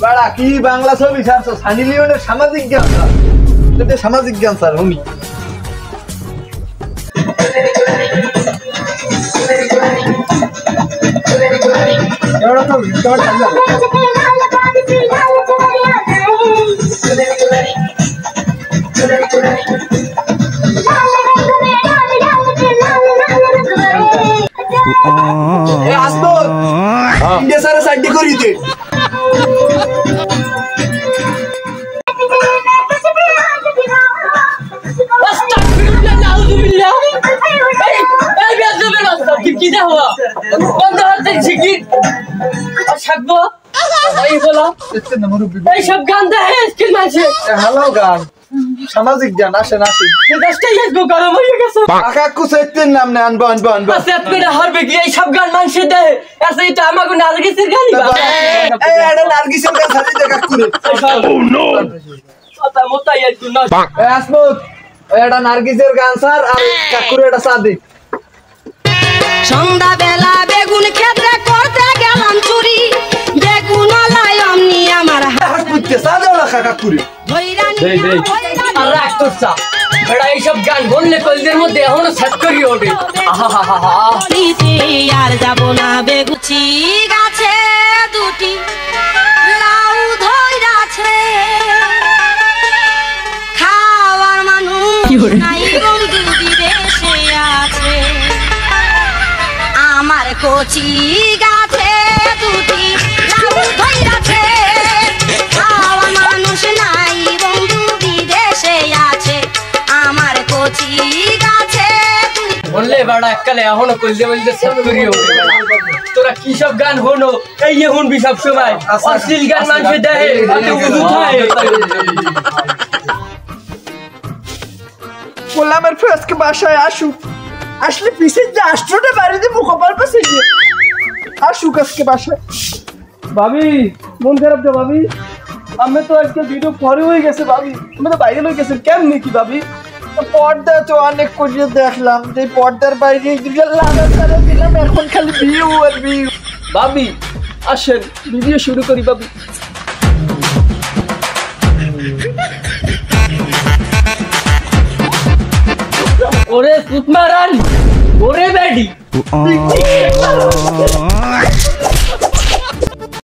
বাড়া কি বাংলা ছবি ছাড়ছো? সানি লিওনের সামাজিক জ্ঞান স্যার, এটা সামাজিক জ্ঞান স্যার। উনি ইন্ডিয়া স্যার সাইডে করি দে। সামাজিক জ্ঞান আসেন আসেন। নাম না আনবো আনবো আনবো। হারবে কি এই সব গান মানুষের দেয়? আচ্ছা এটা আমাকে নার্গিসের গানই বা এটা নার্গিসের গান সাথে দেখা করে। ও নো কথা মতাই একটু না। আসমত এটা নার্গিসের গান স্যার আর কাকুর এটা সাদি। সন্ধ্যা বেলা বেগুন ক্ষেত্রে করতে গেলাম চুরি, বেগুন লাই অমনি আমার হাত পুত্তে সাদা রাখা কাকুরে। আর রাখ তোর চা বেড়া এইসব গান বললে কলদের মধ্যে এখনো সেট করি ওঠে। আর যাব না বেগুছি গাছে দুটি লাউ ধইরাছে, খাওয়ার মানুষ নাই বন্ধু বিদেশে আছে, আমার কচি গাছে দুটি লাউ ধইরাছে, খাওয়ার মানুষ নাই বন্ধু বিদেশে আছে, আমার কচি গাছে বললে বেড়া এককালে এখনো কলদে বলতে সেট করি ওঠে। তোরা কি সব গান হলো এই শুনবি সব সময়? অশ্লীল গান মানুষের দেহে বললাম আর আজকে বাসায় আসুক, আসলে পিসের যে আষ্টটা বাড়িতে মুখপাল পাশে গিয়ে আসুক আজকে বাসায়। ভাবি মন খারাপ তো ভাবি? আমি তো আজকে ভিডিও পরে হয়ে গেছে ভাবি, আমি তো বাইরে হয়ে গেছেন কেমনি কি ভাবি? পর্দা তো অনেক করিয়ে দেখলাম, যে পর্দার বাইরে দিলাম, এখন খালি ভিউ আর ভিউ। ভাবি আসেন ভিডিও শুরু করি ভাবি। ওরে সুতমারান ওরে বেডি